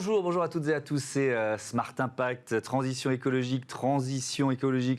Bonjour à toutes et à tous, c'est Smart Impact, transition écologique,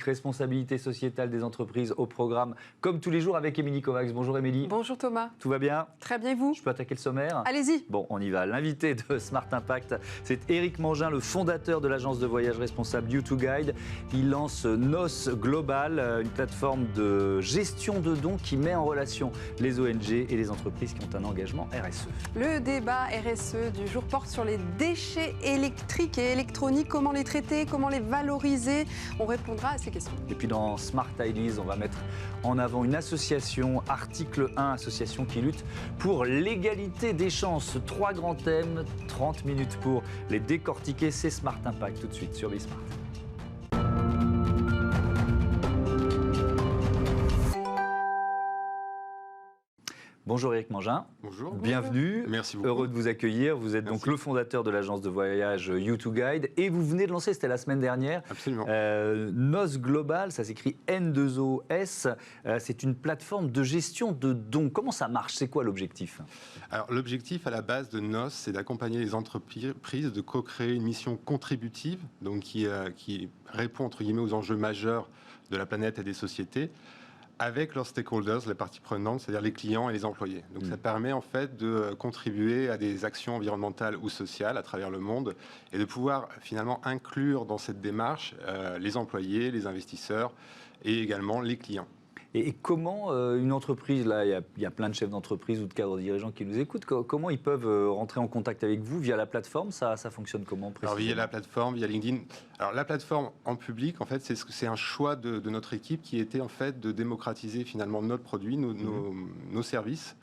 responsabilité sociétale des entreprises au programme, comme tous les jours avec Émilie Kovacs. Bonjour Émilie. Bonjour Thomas. Tout va bien? Très bien, vous? Je peux attaquer le sommaire? Allez-y. Bon, on y va. L'invité de Smart Impact, c'est Éric Mangin, le fondateur de l'agence de voyage responsable U2Guide. Il lance NOS Global, une plateforme de gestion de dons qui met en relation les ONG et les entreprises qui ont un engagement RSE. Le débat RSE du jour porte sur les déchets électriques et électroniques. Comment les traiter? Comment les valoriser? On répondra à ces questions. Et puis dans Smart Ideas, on va mettre en avant une association, Article 1, association qui lutte pour l'égalité des chances. 3 grands thèmes, 30 minutes pour les décortiquer. C'est Smart Impact tout de suite sur Bismart. Bonjour Éric Mangin. Bonjour. Bienvenue. Merci beaucoup. Heureux de vous accueillir. Vous êtes donc le fondateur de l'agence de voyage U2Guide et vous venez de lancer, c'était la semaine dernière, Absolument. NOS Global, ça s'écrit N2OS. C'est une plateforme de gestion de dons. Comment ça marche? C'est quoi l'objectif? Alors l'objectif à la base de NOS, c'est d'accompagner les entreprises de co-créer une mission contributive, donc qui répond entre guillemets aux enjeux majeurs de la planète et des sociétés, avec leurs stakeholders, les parties prenantes, c'est-à-dire les clients et les employés. Donc ça permet en fait de contribuer à des actions environnementales ou sociales à travers le monde et de pouvoir finalement inclure dans cette démarche les employés, les investisseurs et également les clients. Et comment une entreprise, là, il y a plein de chefs d'entreprise ou de cadres dirigeants qui nous écoutent, comment ils peuvent rentrer en contact avec vous via la plateforme? Ça fonctionne comment précisément? Alors via la plateforme, via LinkedIn. Alors la plateforme en public, en fait, c'est un choix de notre équipe qui était en fait de démocratiser finalement notre produit, nos services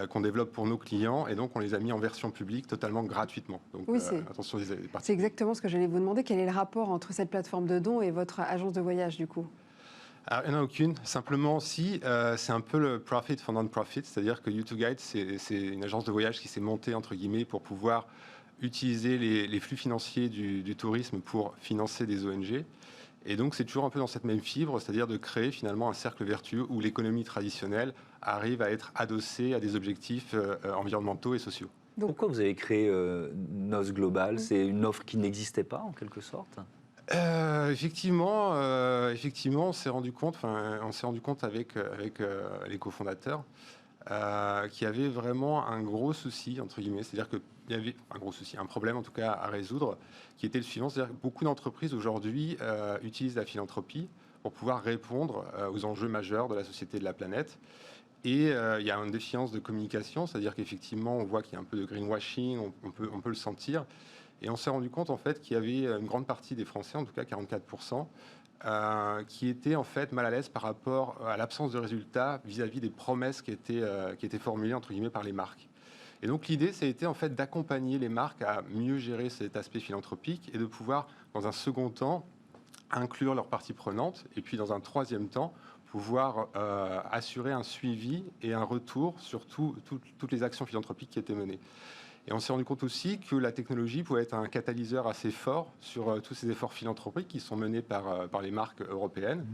qu'on développe pour nos clients, et donc on les a mis en version publique totalement gratuitement. Donc Oui, attention les parties. c'est exactement ce que j'allais vous demander. Quel est le rapport entre cette plateforme de dons et votre agence de voyage du coup? Alors, il n'y en a aucune. Simplement, si, c'est un peu le profit for non-profit, c'est-à-dire que U2Guide, c'est une agence de voyage qui s'est montée, entre guillemets, pour pouvoir utiliser les flux financiers du tourisme pour financer des ONG. Et donc, c'est toujours un peu dans cette même fibre, c'est-à-dire de créer finalement un cercle vertueux où l'économie traditionnelle arrive à être adossée à des objectifs environnementaux et sociaux. Donc, pourquoi vous avez créé NOS Global? C'est une offre qui n'existait pas, en quelque sorte? Effectivement, on s'est rendu compte avec les cofondateurs qu'il y avait vraiment un gros souci, entre guillemets, c'est-à-dire qu'il y avait un gros souci, un problème en tout cas à résoudre, qui était le suivant, c'est-à-dire que beaucoup d'entreprises aujourd'hui utilisent la philanthropie pour pouvoir répondre aux enjeux majeurs de la société et de la planète. Et il y a une défiance de communication, c'est-à-dire qu'effectivement, on voit qu'il y a un peu de greenwashing, on peut le sentir. Et on s'est rendu compte en fait qu'il y avait une grande partie des Français, en tout cas 44%, qui étaient en fait mal à l'aise par rapport à l'absence de résultats vis-à-vis des promesses qui étaient formulées entre guillemets par les marques. Et donc l'idée, ça a été en fait d'accompagner les marques à mieux gérer cet aspect philanthropique et de pouvoir, dans un second temps, inclure leurs parties prenantes, et puis dans un troisième temps, pouvoir assurer un suivi et un retour sur toutes les actions philanthropiques qui étaient menées. Et on s'est rendu compte aussi que la technologie pouvait être un catalyseur assez fort sur tous ces efforts philanthropiques qui sont menés par les marques européennes.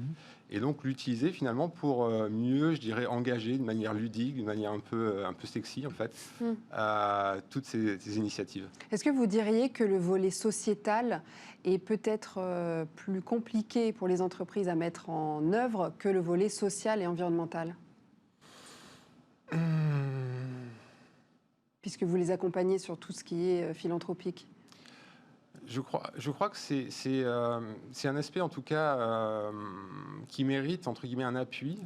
Et donc l'utiliser finalement pour mieux, je dirais, engager de manière ludique, d'une manière un peu sexy en fait, toutes ces initiatives. Est-ce que vous diriez que le volet sociétal est peut-être plus compliqué pour les entreprises à mettre en œuvre que le volet social et environnemental? Puisque vous les accompagnez sur tout ce qui est philanthropique. Je crois que c'est un aspect en tout cas qui mérite entre guillemets un appui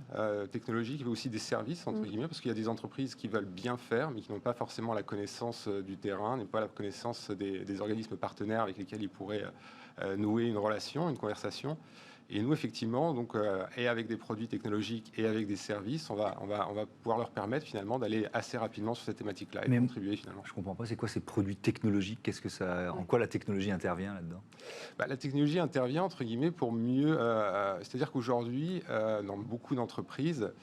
technologique et aussi des services entre guillemets, parce qu'il y a des entreprises qui veulent bien faire mais qui n'ont pas forcément la connaissance du terrain, n'ont pas la connaissance des organismes partenaires avec lesquels ils pourraient nouer une relation, une conversation. Et nous, effectivement, donc, et avec des produits technologiques et avec des services, on va pouvoir leur permettre finalement d'aller assez rapidement sur cette thématique-là et contribuer finalement. Je ne comprends pas, c'est quoi ces produits technologiques? En quoi la technologie intervient là-dedans? La technologie intervient, entre guillemets, pour mieux... c'est-à-dire qu'aujourd'hui, dans beaucoup d'entreprises,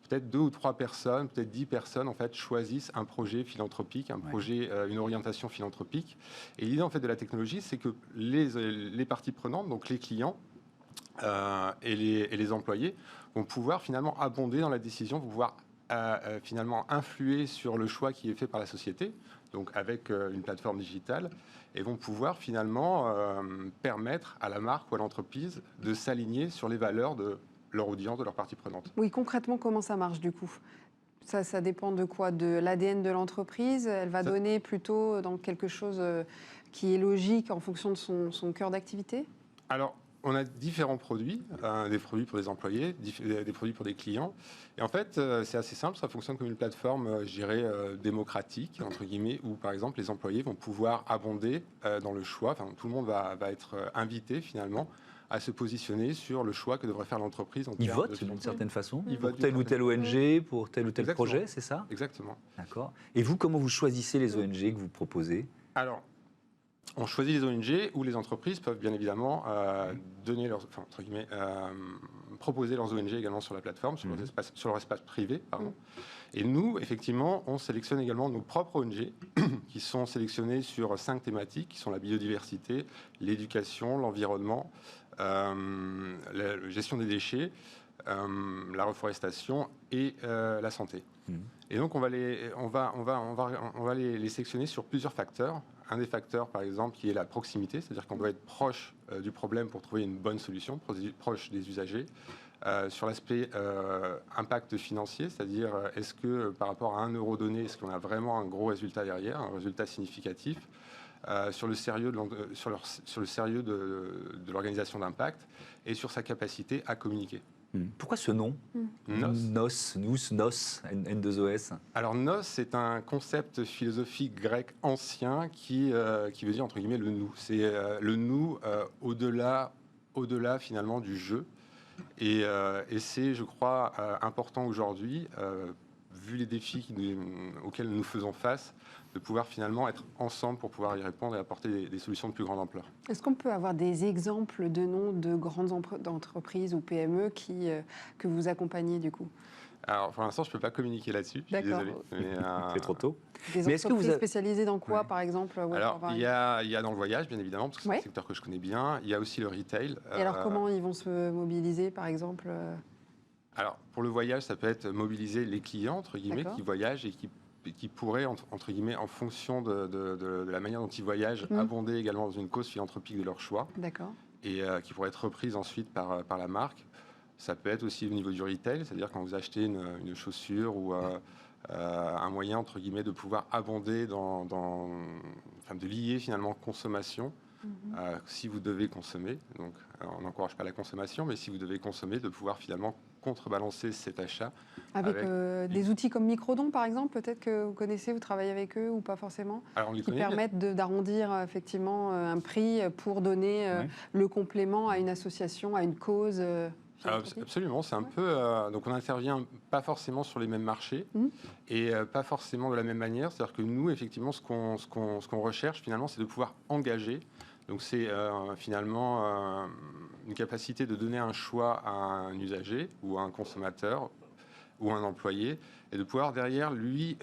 peut-être 2 ou 3 personnes, peut-être 10 personnes, en fait, choisissent un projet philanthropique, une orientation philanthropique. Et l'idée, en fait, de la technologie, c'est que les parties prenantes, donc les clients, et les employés vont pouvoir finalement abonder dans la décision, vont pouvoir finalement influer sur le choix qui est fait par la société. donc avec une plateforme digitale, et vont pouvoir finalement permettre à la marque ou à l'entreprise de s'aligner sur les valeurs de leur audience, de leur partie prenante. Oui, concrètement, comment ça marche du coup? Ça dépend de quoi? De l'ADN de l'entreprise? Elle va donner plutôt dans quelque chose qui est logique en fonction de son cœur d'activité? Alors, on a différents produits, des produits pour les employés, des produits pour des clients. Et en fait, c'est assez simple, ça fonctionne comme une plateforme, je dirais, démocratique, entre guillemets, où par exemple les employés vont pouvoir abonder dans le choix, enfin tout le monde va être invité finalement à se positionner sur le choix que devrait faire l'entreprise. Ils votent d'une certaine façon Ils pour votent telle ou d'une telle ONG, pour tel ou tel Exactement. projet, c'est ça? Exactement. D'accord. Et vous, comment vous choisissez les ONG que vous proposez? Alors, on choisit les ONG où les entreprises peuvent bien évidemment donner leurs, enfin, entre guillemets, proposer leurs ONG également sur la plateforme, sur leur espace privé. Pardon. Et nous, effectivement, on sélectionne également nos propres ONG qui sont sélectionnées sur 5 thématiques, qui sont la biodiversité, l'éducation, l'environnement, la gestion des déchets, la reforestation et la santé. Et donc, on va les sélectionner sur plusieurs facteurs. Un des facteurs, par exemple, qui est la proximité, c'est-à-dire qu'on doit être proche du problème pour trouver une bonne solution, proche des usagers. Sur l'aspect impact financier, c'est-à-dire est-ce que par rapport à 1 euro donné, est-ce qu'on a vraiment un gros résultat derrière, un résultat significatif, sur le sérieux de l'organisation d'impact et sur sa capacité à communiquer. Pourquoi ce nom? Nos, N2OS. Alors nos, c'est un concept philosophique grec ancien qui veut dire entre guillemets le nous. C'est le nous au-delà finalement du jeu. Et c'est, je crois, important aujourd'hui, vu les défis auxquels nous faisons face, de pouvoir finalement être ensemble pour pouvoir y répondre et apporter des solutions de plus grande ampleur. Est-ce qu'on peut avoir des exemples de noms de grandes entreprises ou PME que vous accompagnez du coup? Alors pour l'instant, je ne peux pas communiquer là-dessus, je suis désolé. C'est trop tôt. Des entreprises spécialisées dans quoi, par exemple? Alors, il y a dans le voyage, bien évidemment, parce que c'est un secteur que je connais bien. Il y a aussi le retail. Et alors, comment ils vont se mobiliser, par exemple? Alors, pour le voyage, ça peut être mobiliser les clients, entre guillemets, qui voyagent et qui pourraient, entre guillemets, en fonction de la manière dont ils voyagent, abonder également dans une cause philanthropique de leur choix. D'accord. Et qui pourrait être reprise ensuite par la marque. Ça peut être aussi au niveau du retail, c'est-à-dire quand vous achetez une chaussure ou un moyen, entre guillemets, de pouvoir abonder enfin, de lier finalement consommation. Si vous devez consommer, donc on n'encourage pas la consommation, mais si vous devez consommer, de pouvoir finalement contrebalancer cet achat. Avec des outils comme Microdon, par exemple, peut-être que vous connaissez, vous travaillez avec eux ou pas forcément? Alors, on les qui connaît, permettent d'arrondir effectivement un prix pour donner le complément à une association, à une cause. Absolument, c'est un peu... donc on n'intervient pas forcément sur les mêmes marchés et pas forcément de la même manière. C'est-à-dire que nous, effectivement, ce qu'on recherche, finalement, c'est de pouvoir engager. Donc c'est finalement une capacité de donner un choix à un usager ou à un consommateur ou à un employé et de pouvoir derrière lui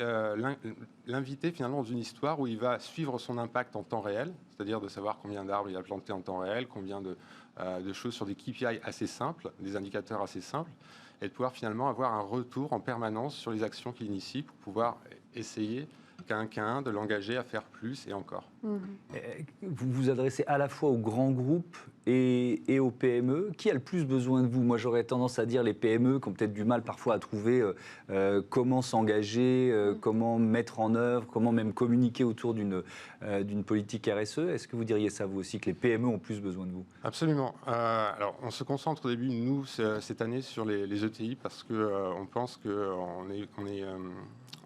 l'inviter finalement dans une histoire où il va suivre son impact en temps réel, c'est-à-dire de savoir combien d'arbres il a planté en temps réel, combien de choses sur des KPI assez simples, des indicateurs assez simples, et de pouvoir finalement avoir un retour en permanence sur les actions qu'il initie pour pouvoir essayer qu'un de l'engager à faire plus et encore. Vous vous adressez à la fois aux grands groupes et aux PME. Qui a le plus besoin de vous? Moi, j'aurais tendance à dire les PME qui ont peut-être du mal parfois à trouver comment s'engager, comment mettre en œuvre, comment même communiquer autour d'une politique RSE. Est-ce que vous diriez ça, vous aussi, que les PME ont plus besoin de vous? Absolument. Alors, on se concentre au début, nous, cette année, sur les ETI parce qu'on pense qu'on est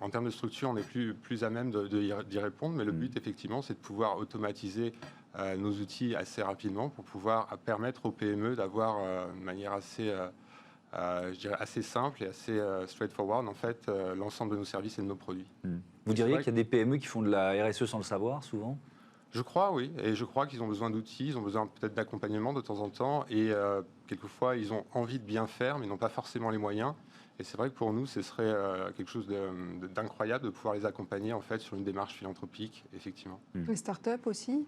en termes de structure, on est plus à même d'y répondre, mais le but, effectivement, c'est de pouvoir automatiser nos outils assez rapidement pour pouvoir permettre aux PME d'avoir une manière assez, je dirais, assez simple et assez straightforward, en fait, l'ensemble de nos services et de nos produits. Vous diriez qu'il y a des PME qui font de la RSE sans le savoir, souvent? Je crois, oui. Et je crois qu'ils ont besoin d'outils, ils ont besoin peut-être d'accompagnement de temps en temps. Et quelquefois, ils ont envie de bien faire, mais n'ont pas forcément les moyens. Et c'est vrai que pour nous, ce serait quelque chose d'incroyable de pouvoir les accompagner en fait sur une démarche philanthropique, effectivement. Les startups aussi?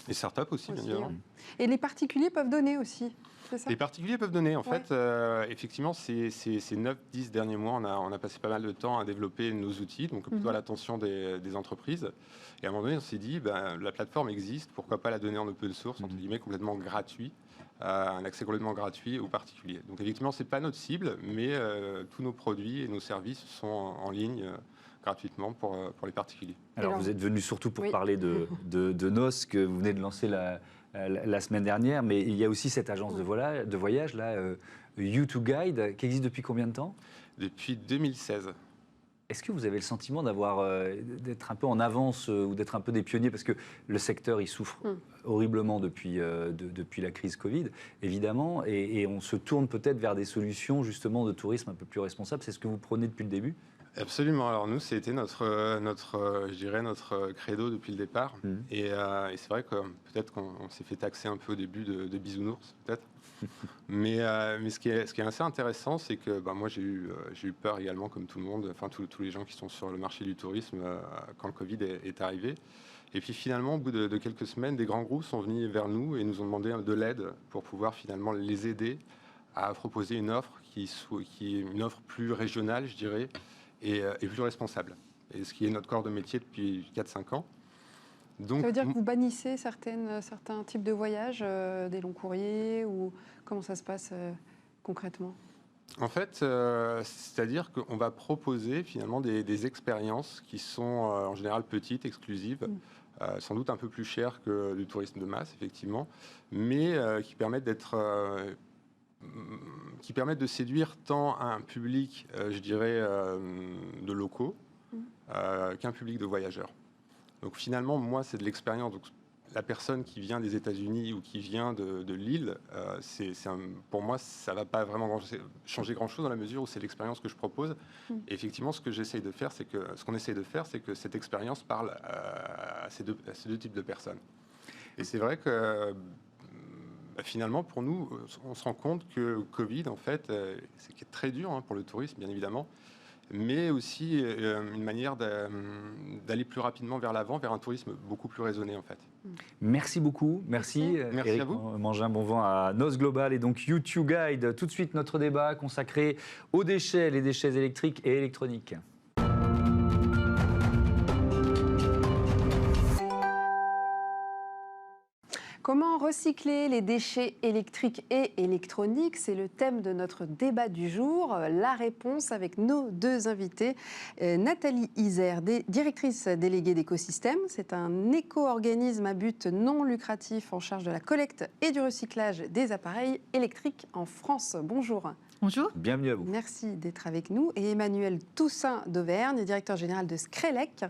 Les startups aussi, bien évidemment. Et les particuliers peuvent donner aussi? c'est ça? Les particuliers peuvent donner. En Ouais. fait, effectivement, ces 9-10 derniers mois, on a passé pas mal de temps à développer nos outils, donc plutôt à l'attention des entreprises. Et à un moment donné, on s'est dit, la plateforme existe, pourquoi pas la donner en open source, entre guillemets, complètement gratuit, un accès complètement gratuit aux particuliers. Donc effectivement, c'est pas notre cible, mais tous nos produits et nos services sont en ligne gratuitement pour les particuliers. Alors, Alors, vous êtes venu surtout pour oui. parler de NOS que vous venez de lancer la semaine dernière, mais il y a aussi cette agence de voyage, là, U2Guide, qui existe depuis combien de temps? Depuis 2016. Est-ce que vous avez le sentiment d'être un peu en avance ou d'être un peu des pionniers? Parce que le secteur, il souffre horriblement depuis la crise Covid, évidemment, et on se tourne peut-être vers des solutions justement de tourisme un peu plus responsables. C'est ce que vous prenez depuis le début? Absolument. Alors nous, c'était je dirais notre credo depuis le départ. Et c'est vrai que peut-être qu'on s'est fait taxer un peu au début de bisounours, peut-être. mais ce qui est assez intéressant, c'est que moi, j'ai eu peur également, comme tout le monde, enfin tous les gens qui sont sur le marché du tourisme quand le Covid est arrivé. Et puis finalement, au bout de quelques semaines, des grands groupes sont venus vers nous et nous ont demandé de l'aide pour pouvoir finalement les aider à proposer une offre qui est une offre plus régionale, je dirais, et plus responsable. Et ce qui est notre corps de métier depuis 4-5 ans. Donc, Ça veut dire que vous bannissez certains types de voyages, des longs courriers, ou comment ça se passe concrètement? En fait, c'est-à-dire qu'on va proposer finalement des expériences qui sont en général petites, exclusives, sans doute un peu plus chères que du tourisme de masse, effectivement, mais qui permettent de séduire tant un public, je dirais, de locaux, qu'un public de voyageurs. Donc finalement, moi, c'est de l'expérience. Donc, la personne qui vient des États-Unis ou qui vient de Lille, pour moi, ça ne va pas vraiment changer grand-chose dans la mesure où c'est l'expérience que je propose. Et effectivement, ce qu'on essaye de faire, c'est que cette expérience parle à ces deux types de personnes. Et c'est vrai que finalement, pour nous, on se rend compte que Covid, en fait, c'est très dur pour le tourisme, bien évidemment, mais aussi une manière d'aller plus rapidement vers l'avant, vers un tourisme beaucoup plus raisonné, en fait. Merci beaucoup. Merci Éric à vous. Mangin, bon vent à NOS Global et donc U2Guide. Tout de suite, notre débat consacré aux déchets, les déchets électriques et électroniques. Comment recycler les déchets électriques et électroniques? C'est le thème de notre débat du jour. La réponse avec nos deux invités. Nathalie Isère, directrice déléguée d'écosystème. C'est un éco-organisme à but non lucratif en charge de la collecte et du recyclage des appareils électriques en France. Bonjour. Bonjour. Bienvenue à vous. Merci d'être avec nous. Et Emmanuel Toussaint d'Auvergne, directeur général de Screlec,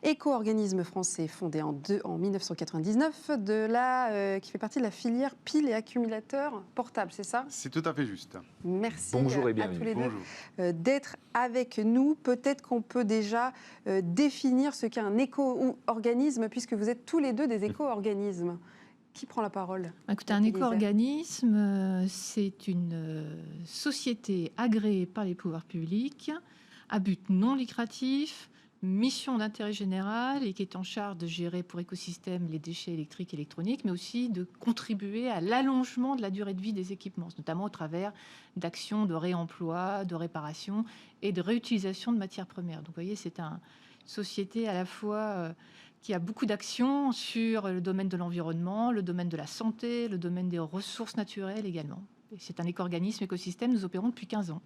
éco-organisme français fondé en 1999, qui fait partie de la filière piles et accumulateurs portables, c'est ça? C'est tout à fait juste. Merci Bonjour et à bienvenue. tous les Bonjour. deux d'être avec nous. Peut-être qu'on peut déjà définir ce qu'est un éco-organisme, puisque vous êtes tous les deux des éco-organismes. Qui prend la parole? Écoutez, un éco-organisme, c'est une société agréée par les pouvoirs publics, à but non lucratif, mission d'intérêt général et qui est en charge de gérer pour écosystème les déchets électriques et électroniques, mais aussi de contribuer à l'allongement de la durée de vie des équipements, notamment au travers d'actions de réemploi, de réparation et de réutilisation de matières premières. Donc vous voyez, c'est une société à la fois qui a beaucoup d'actions sur le domaine de l'environnement, le domaine de la santé, le domaine des ressources naturelles également. Et c'est un éco-organisme écosystème, nous opérons depuis 15 ans.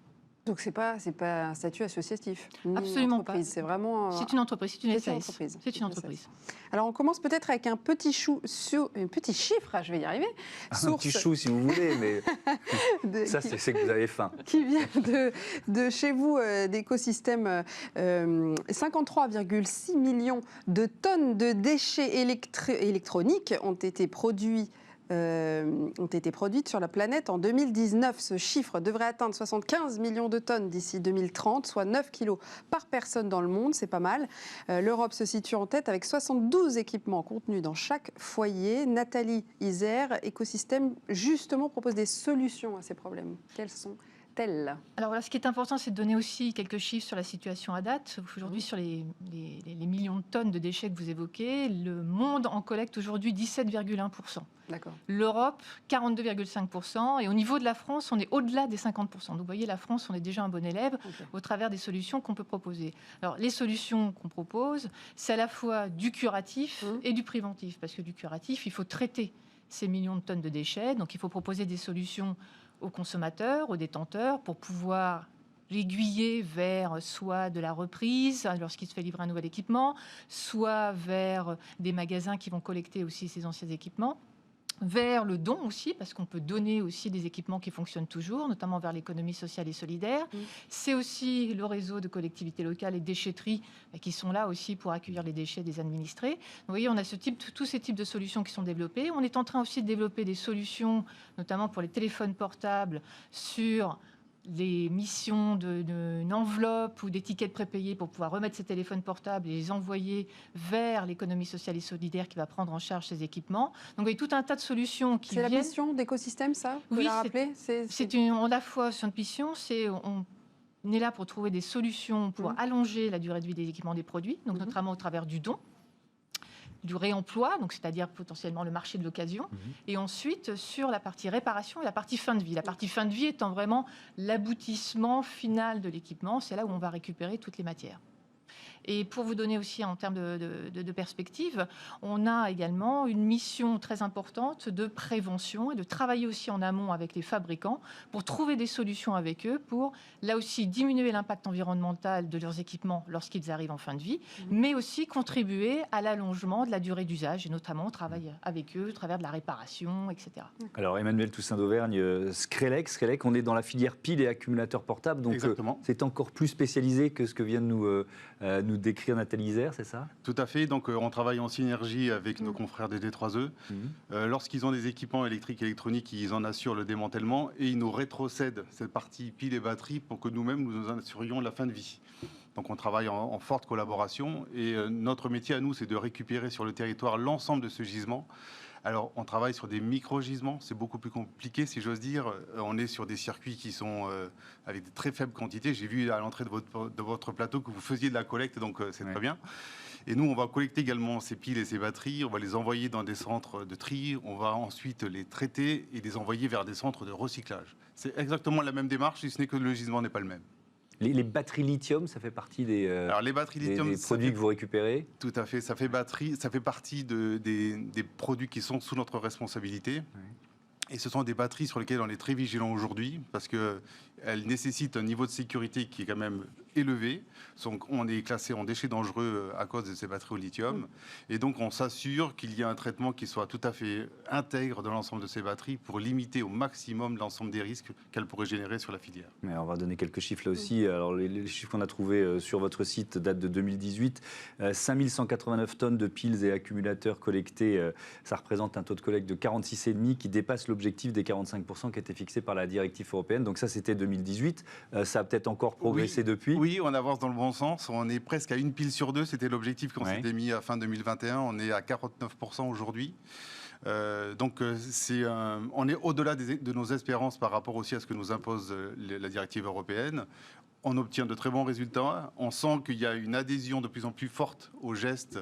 Donc c'est pas un statut associatif. Absolument pas. C'est vraiment. C'est une entreprise, c'est une SAS. entreprise. C'est une entreprise. Alors on commence peut-être avec un petit chiffre, je vais y arriver. Un petit chou si vous voulez, mais ça c'est que vous avez faim. Qui vient de chez vous, d'écosystème. 53,6 millions de tonnes de déchets électroniques ont été produites sur la planète en 2019. Ce chiffre devrait atteindre 75 millions de tonnes d'ici 2030, soit 9 kilos par personne dans le monde, c'est pas mal. L'Europe se situe en tête avec 72 équipements contenus dans chaque foyer. Nathalie Isère, écosystème, justement propose des solutions à ces problèmes. Quelles sont telle? Alors voilà, ce qui est important, c'est de donner aussi quelques chiffres sur la situation à date. Aujourd'hui, sur les millions de tonnes de déchets que vous évoquez, le monde en collecte aujourd'hui 17,1%. D'accord. L'Europe, 42,5%. Et au niveau de la France, on est au-delà des 50%. Donc vous voyez, la France, on est déjà un bon élève au travers des solutions qu'on peut proposer. Alors les solutions qu'on propose, c'est à la fois du curatif et du préventif. Parce que du curatif, il faut traiter ces millions de tonnes de déchets. Donc il faut proposer des solutions aux consommateurs, aux détenteurs, pour pouvoir l'aiguiller vers soit de la reprise lorsqu'il se fait livrer un nouvel équipement, soit vers des magasins qui vont collecter aussi ces anciens équipements, vers le don aussi, parce qu'on peut donner aussi des équipements qui fonctionnent toujours, notamment vers l'économie sociale et solidaire. C'est aussi le réseau de collectivités locales et déchetteries qui sont là aussi pour accueillir les déchets des administrés. Donc, vous voyez, on a tous ces types de solutions qui sont développées. On est en train aussi de développer des solutions, notamment pour les téléphones portables, sur des missions d'une enveloppe ou d'étiquettes prépayées pour pouvoir remettre ces téléphones portables et les envoyer vers l'économie sociale et solidaire qui va prendre en charge ces équipements. Donc, il y a tout un tas de solutions qui viennent. C'est la mission d'écosystème, ça? Vous Oui, la rappelez? c'est une, à la fois sur une mission, on est là pour trouver des solutions pour allonger la durée de vie des équipements, des produits, donc notamment au travers du don, du réemploi, donc c'est-à-dire potentiellement le marché de l'occasion, et ensuite sur la partie réparation et la partie fin de vie. La partie fin de vie étant vraiment l'aboutissement final de l'équipement, c'est là où on va récupérer toutes les matières. Et pour vous donner aussi en termes de perspective, on a également une mission très importante de prévention et de travailler aussi en amont avec les fabricants pour trouver des solutions avec eux pour, là aussi, diminuer l'impact environnemental de leurs équipements lorsqu'ils arrivent en fin de vie, mais aussi contribuer à l'allongement de la durée d'usage, et notamment on travaille avec eux au travers de la réparation, etc. Alors Emmanuel Toussaint d'Auvergne, Screlec, on est dans la filière piles et accumulateurs portables, donc c'est encore plus spécialisé que ce que vient de nous décrire Nathalie Isère, c'est ça? Tout à fait, donc on travaille en synergie avec nos confrères des D3E. Lorsqu'ils ont des équipements électriques et électroniques, ils en assurent le démantèlement et ils nous rétrocèdent cette partie piles et batteries pour que nous-mêmes nous en assurions la fin de vie. Donc on travaille en forte collaboration et notre métier à nous, c'est de récupérer sur le territoire l'ensemble de ce gisement. Alors, on travaille sur des micro-gisements, c'est beaucoup plus compliqué, si j'ose dire. On est sur des circuits qui sont avec de très faibles quantités. J'ai vu à l'entrée de votre plateau que vous faisiez de la collecte, donc c'est très bien. Et nous, on va collecter également ces piles et ces batteries, on va les envoyer dans des centres de tri, on va ensuite les traiter et les envoyer vers des centres de recyclage. C'est exactement la même démarche, si ce n'est que le gisement n'est pas le même. Les batteries lithium, ça fait partie des, Alors, les batteries lithium, des produits que vous récupérez? Tout à fait, ça fait partie des produits qui sont sous notre responsabilité. Et ce sont des batteries sur lesquelles on est très vigilant aujourd'hui parce qu'elles nécessitent un niveau de sécurité qui est quand même élevé. Donc, on est classé en déchets dangereux à cause de ces batteries au lithium. Et donc, on s'assure qu'il y a un traitement qui soit tout à fait intègre de l'ensemble de ces batteries pour limiter au maximum l'ensemble des risques qu'elles pourraient générer sur la filière. Mais on va donner quelques chiffres là aussi. Alors, les chiffres qu'on a trouvés sur votre site datent de 2018. 5189 tonnes de piles et accumulateurs collectés. Ça représente un taux de collecte de 46,5 qui dépasse l'objectif des 45% qui était fixé par la directive européenne. Donc ça, c'était 2018. Ça a peut-être encore progressé depuis. Oui, on avance dans le bon sens. On est presque à une pile sur deux. C'était l'objectif qu'on s'était mis à fin 2021. On est à 49% aujourd'hui. Donc on est au-delà de nos espérances par rapport aussi à ce que nous impose la directive européenne. On obtient de très bons résultats. On sent qu'il y a une adhésion de plus en plus forte aux gestes.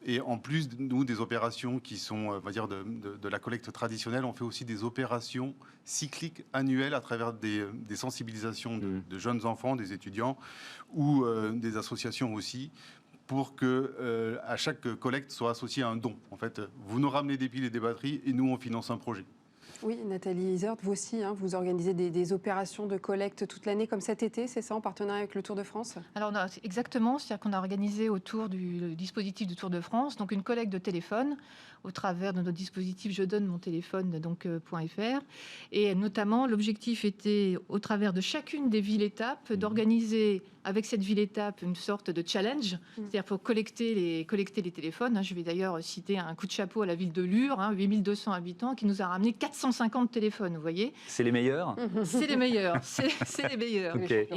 Et en plus, nous, des opérations qui sont, on va dire, de la collecte traditionnelle, on fait aussi des opérations cycliques annuelles à travers des sensibilisations de jeunes enfants, des étudiants ou des associations aussi, pour que à chaque collecte soit associé à un don. En fait, vous nous ramenez des piles et des batteries et nous, on finance un projet. Oui, Nathalie Isert, vous aussi, vous organisez des opérations de collecte toute l'année, comme cet été, c'est ça, en partenariat avec le Tour de France? Alors, exactement, c'est-à-dire qu'on a organisé autour du dispositif du Tour de France, donc une collecte de téléphone, au travers de notre dispositif Je donne mon téléphone, donc .fr. Et notamment, l'objectif était, au travers de chacune des villes-étapes, d'organiser avec cette ville-étape une sorte de challenge, c'est-à-dire pour collecter les téléphones. Je vais d'ailleurs citer un coup de chapeau à la ville de Lure, 8200 habitants, qui nous a ramené 450 téléphones, vous voyez. C'est les meilleurs? C'est les meilleurs, c'est les meilleurs. Okay.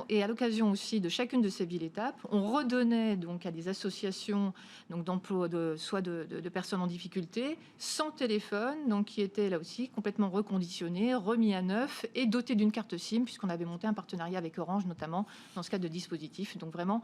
Et à l'occasion aussi de chacune de ces villes-étapes, on redonnait donc à des associations donc d'emploi soit de personnes en difficulté, sans téléphone, donc qui était là aussi complètement reconditionné, remis à neuf et doté d'une carte SIM, puisqu'on avait monté un partenariat avec Orange, notamment dans ce cadre de dispositif. Donc vraiment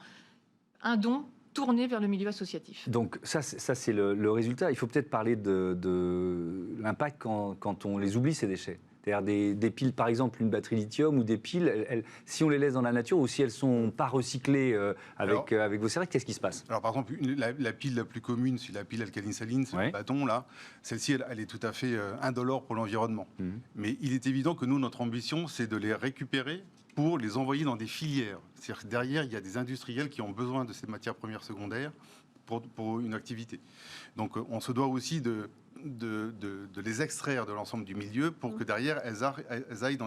un don tourné vers le milieu associatif. Donc ça c'est le résultat. Il faut peut-être parler de l'impact quand on les oublie, ces déchets. C'est-à-dire des piles, par exemple, une batterie lithium ou des piles, si on les laisse dans la nature ou si elles ne sont pas recyclées avec vos services, qu'est-ce qui se passe? Alors, par exemple, la pile la plus commune, c'est la pile alcaline saline, c'est le bâton, là. Celle-ci, elle est tout à fait indolore pour l'environnement. Mais il est évident que nous, notre ambition, c'est de les récupérer pour les envoyer dans des filières. C'est-à-dire que derrière, il y a des industriels qui ont besoin de ces matières premières secondaires pour une activité. Donc, on se doit aussi de les extraire de l'ensemble du milieu pour que derrière, elles aillent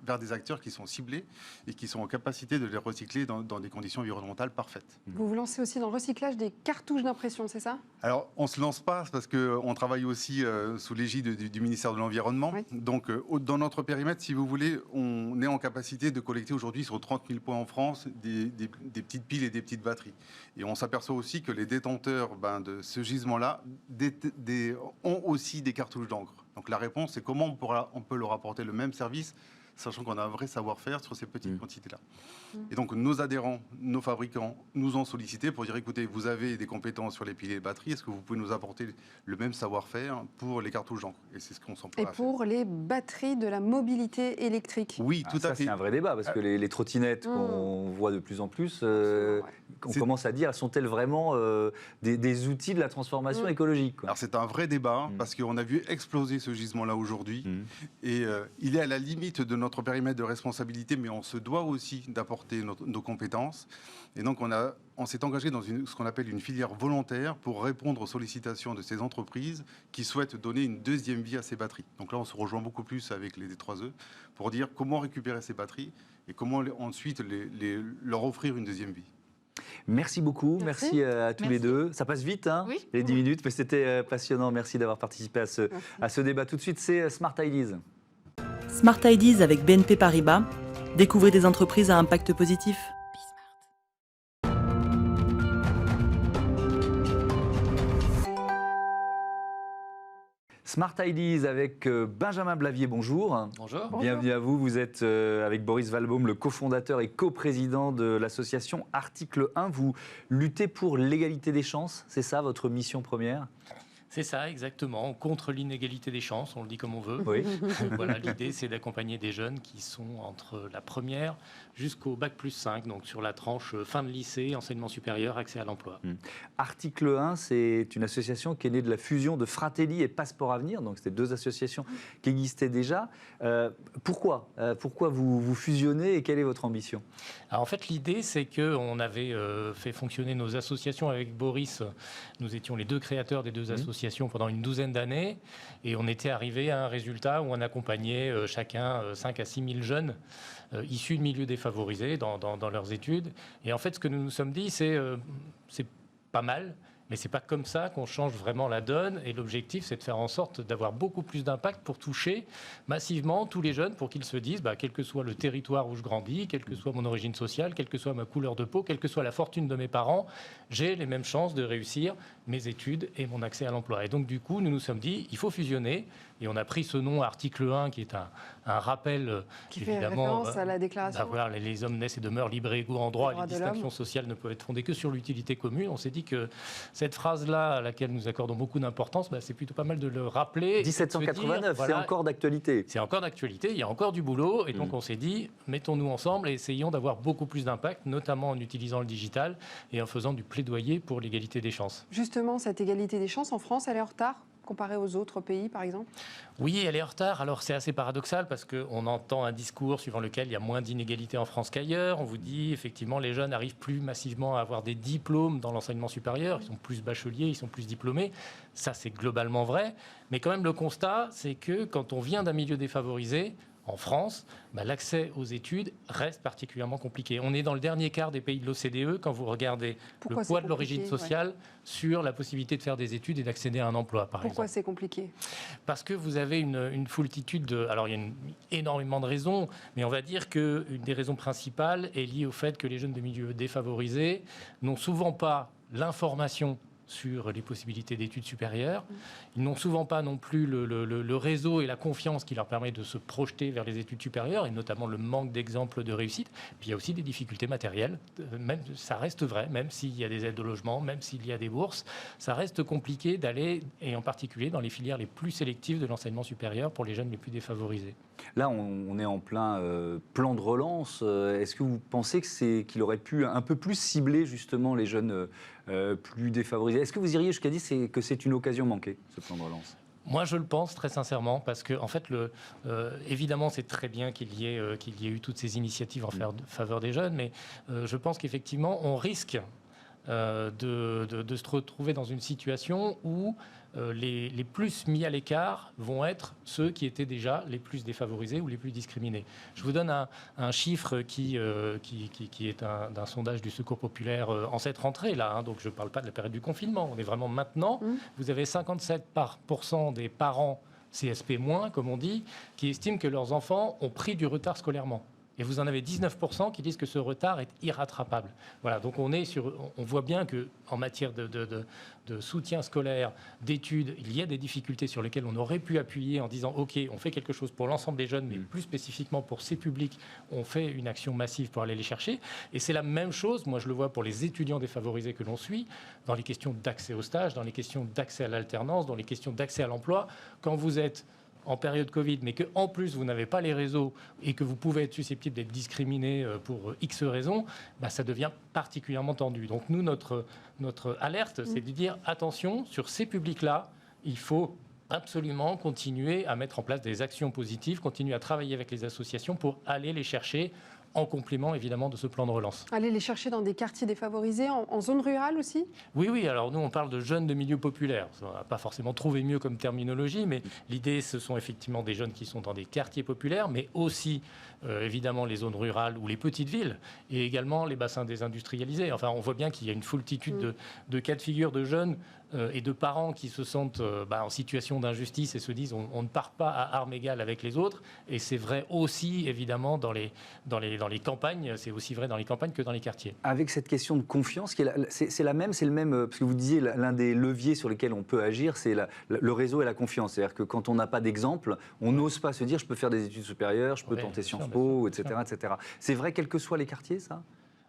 vers des acteurs qui sont ciblés et qui sont en capacité de les recycler dans des conditions environnementales parfaites. Vous vous lancez aussi dans le recyclage des cartouches d'impression, c'est ça? Alors, on ne se lance pas parce qu'on travaille aussi sous l'égide du ministère de l'Environnement. Oui. Donc, dans notre périmètre, si vous voulez, on est en capacité de collecter aujourd'hui sur 30 000 points en France des petites piles et des petites batteries. Et on s'aperçoit aussi que les détenteurs de ce gisement-là ont aussi des cartouches d'encre. Donc la réponse, c'est comment on peut leur apporter le même service, sachant qu'on a un vrai savoir-faire sur ces petites quantités-là. Et donc nos adhérents, nos fabricants nous ont sollicité pour dire, écoutez, vous avez des compétences sur les piles et les batteries, est-ce que vous pouvez nous apporter le même savoir-faire pour les cartouches d'encre? Et c'est ce qu'on s'emploie à faire. Et pour les batteries de la mobilité électrique? Oui, tout à fait. C'est un vrai débat, parce que les trottinettes qu'on voit de plus en plus, on commence à dire, sont-elles vraiment des outils de la transformation écologique, quoi? Alors c'est un vrai débat, parce qu'on a vu exploser ce gisement-là aujourd'hui, et il est à la limite de notre périmètre de responsabilité, mais on se doit aussi d'apporter nos compétences. Et donc on s'est engagé dans ce qu'on appelle une filière volontaire pour répondre aux sollicitations de ces entreprises qui souhaitent donner une deuxième vie à ces batteries. Donc là, on se rejoint beaucoup plus avec les D3E pour dire comment récupérer ces batteries et comment ensuite leur offrir une deuxième vie. Merci beaucoup, merci à tous les deux. Ça passe vite, hein, les 10 minutes, mais c'était passionnant. Merci d'avoir participé à ce débat. Tout de suite, c'est Smart Ideas. Smart Ideas avec BNP Paribas. Découvrez des entreprises à impact positif. Smart Ideas avec Benjamin Blavier, bonjour. Bonjour. Bienvenue à vous. Vous êtes avec Boris Valbaum, le cofondateur et coprésident de l'association Article 1. Vous luttez pour l'égalité des chances, c'est ça votre mission première? C'est ça, exactement. Contre l'inégalité des chances, on le dit comme on veut. Oui. Voilà, l'idée, c'est d'accompagner des jeunes qui sont entre la première jusqu'au bac+5, donc sur la tranche fin de lycée, enseignement supérieur, accès à l'emploi. Article 1, c'est une association qui est née de la fusion de Fratelli et Passeport Avenir, donc c'était deux associations qui existaient déjà. Pourquoi vous fusionnez et quelle est votre ambition? Alors en fait, l'idée, c'est qu'on avait fait fonctionner nos associations avec Boris. Nous étions les deux créateurs des deux associations pendant une douzaine d'années et on était arrivé à un résultat où on accompagnait chacun 5 à 6 000 jeunes issus de milieux défavorisés dans leurs études. Et en fait, ce que nous nous sommes dit, c'est pas mal, mais c'est pas comme ça qu'on change vraiment la donne. Et l'objectif, c'est de faire en sorte d'avoir beaucoup plus d'impact pour toucher massivement tous les jeunes, pour qu'ils se disent, quel que soit le territoire où je grandis, quelle que soit mon origine sociale, quelle que soit ma couleur de peau, quelle que soit la fortune de mes parents, j'ai les mêmes chances de réussir mes études et mon accès à l'emploi. Et donc, du coup, nous nous sommes dit, il faut fusionner. Et on a pris ce nom, Article 1, qui est un rappel, qui fait évidemment, référence à la déclaration. voilà, les hommes naissent et demeurent libres et égaux en droit. Les distinctions sociales ne peuvent être fondées que sur l'utilité commune. On s'est dit que cette phrase-là, à laquelle nous accordons beaucoup d'importance, c'est plutôt pas mal de le rappeler. 1789, c'est encore d'actualité. C'est encore d'actualité, il y a encore du boulot. Et donc on s'est dit, mettons-nous ensemble et essayons d'avoir beaucoup plus d'impact, notamment en utilisant le digital et en faisant du plaidoyer pour l'égalité des chances. Justement, cette égalité des chances en France, elle est en retard comparée aux autres pays, par exemple? Oui, elle est en retard. Alors, c'est assez paradoxal parce qu'on entend un discours suivant lequel il y a moins d'inégalités en France qu'ailleurs. On vous dit, effectivement, les jeunes arrivent plus massivement à avoir des diplômes dans l'enseignement supérieur. Ils sont plus bacheliers, ils sont plus diplômés. Ça, c'est globalement vrai. Mais quand même, le constat, c'est que quand on vient d'un milieu défavorisé, en France, l'accès aux études reste particulièrement compliqué. On est dans le dernier quart des pays de l'OCDE quand vous regardez le poids de l'origine sociale sur la possibilité de faire des études et d'accéder à un emploi, par exemple. Pourquoi c'est compliqué? Parce que vous avez une foultitude de... Alors, il y a énormément de raisons, mais on va dire qu'une des raisons principales est liée au fait que les jeunes de milieux défavorisés n'ont souvent pas l'information sur les possibilités d'études supérieures. Ils n'ont souvent pas non plus le réseau et la confiance qui leur permet de se projeter vers les études supérieures, et notamment le manque d'exemples de réussite. Puis il y a aussi des difficultés matérielles. Même, ça reste vrai, même s'il y a des aides au logement, même s'il y a des bourses, ça reste compliqué d'aller, et en particulier dans les filières les plus sélectives de l'enseignement supérieur pour les jeunes les plus défavorisés. Là, on est en plein plan de relance. Est-ce que vous pensez qu'il aurait pu un peu plus cibler justement les jeunes plus défavorisés? Est-ce que vous iriez jusqu'à dire que c'est une occasion manquée, ce plan de relance? Moi, je le pense très sincèrement, parce que, en fait, évidemment, c'est très bien qu'il y ait eu toutes ces initiatives en faveur des jeunes, mais je pense qu'effectivement, on risque de se retrouver dans une situation où les plus mis à l'écart vont être ceux qui étaient déjà les plus défavorisés ou les plus discriminés. Je vous donne un chiffre qui est d'un sondage du Secours populaire en cette rentrée, là, hein, donc je ne parle pas de la période du confinement, on est vraiment maintenant. Vous avez 57% des parents CSP-, comme on dit, qui estiment que leurs enfants ont pris du retard scolairement. Et vous en avez 19% qui disent que ce retard est irrattrapable. Voilà, donc on voit bien qu'en matière de soutien scolaire, d'études, il y a des difficultés sur lesquelles on aurait pu appuyer en disant « Ok, on fait quelque chose pour l'ensemble des jeunes, mais plus spécifiquement pour ces publics, on fait une action massive pour aller les chercher. » Et c'est la même chose, moi je le vois pour les étudiants défavorisés que l'on suit, dans les questions d'accès au stage, dans les questions d'accès à l'alternance, dans les questions d'accès à l'emploi. Quand vous êtes en période Covid, mais qu'en plus vous n'avez pas les réseaux et que vous pouvez être susceptible d'être discriminé pour X raisons, ça devient particulièrement tendu. Donc nous, notre alerte, c'est de dire attention, sur ces publics-là, il faut absolument continuer à mettre en place des actions positives, continuer à travailler avec les associations pour aller les chercher en complément évidemment de ce plan de relance. Aller les chercher dans des quartiers défavorisés, en zone rurale aussi? Oui, alors nous on parle de jeunes de milieux populaires. On n'a pas forcément trouvé mieux comme terminologie, mais l'idée ce sont effectivement des jeunes qui sont dans des quartiers populaires, mais aussi évidemment les zones rurales ou les petites villes, et également les bassins désindustrialisés. Enfin, on voit bien qu'il y a une foultitude de cas de figure de jeunes et de parents qui se sentent en situation d'injustice et se disent on ne part pas à armes égales avec les autres. Et c'est vrai aussi évidemment dans les campagnes, c'est aussi vrai dans les campagnes que dans les quartiers. Avec cette question de confiance, c'est le même, parce que vous disiez l'un des leviers sur lesquels on peut agir, c'est le réseau et la confiance. C'est-à-dire que quand on n'a pas d'exemple, on n'ose pas se dire je peux faire des études supérieures, je peux tenter Sciences Po, etc., etc. C'est vrai quels que soient les quartiers, ça ?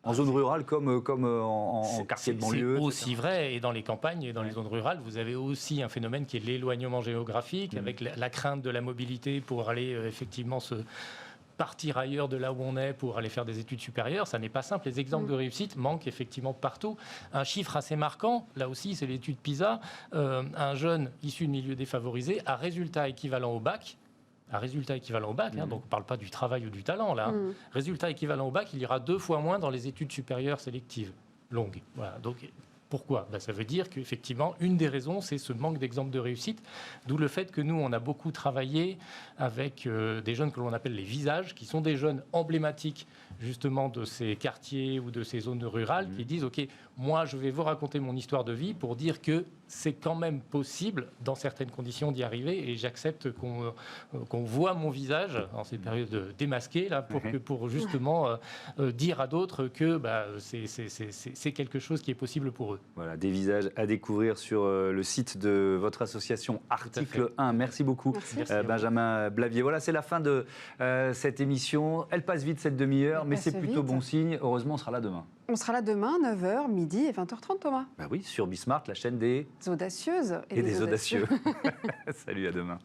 En zone rurale comme en quartier de banlieue. C'est aussi vrai, et dans les campagnes et dans les zones rurales, vous avez aussi un phénomène qui est l'éloignement géographique, avec la crainte de la mobilité pour aller effectivement partir ailleurs de là où on est pour aller faire des études supérieures. Ça n'est pas simple. Les exemples de réussite manquent effectivement partout. Un chiffre assez marquant, là aussi, c'est l'étude PISA. Un jeune issu de milieu défavorisé a résultat équivalent au bac. Donc on ne parle pas du travail ou du talent, là. Résultat équivalent au bac, il ira 2 fois moins dans les études supérieures sélectives, longues. Voilà. Donc, pourquoi ? Ça veut dire qu'effectivement, une des raisons, c'est ce manque d'exemples de réussite, d'où le fait que nous, on a beaucoup travaillé avec des jeunes que l'on appelle les visages, qui sont des jeunes emblématiques, justement, de ces quartiers ou de ces zones rurales, qui disent, OK, moi, je vais vous raconter mon histoire de vie pour dire que c'est quand même possible, dans certaines conditions, d'y arriver, et j'accepte qu'on voit mon visage en ces périodes démasquées, là, pour justement dire à d'autres que c'est quelque chose qui est possible pour eux. Voilà, des visages à découvrir sur le site de votre association Article 1. Merci beaucoup, Benjamin Blavier. Voilà, c'est la fin de cette émission. Elle passe vite, cette demi-heure, mais c'est plutôt bon signe. Heureusement, on sera là demain. On sera là demain, 9h, midi et 20h30, Thomas. Oui, sur Bismart, la chaîne des audacieuses et des audacieux. Salut, à demain.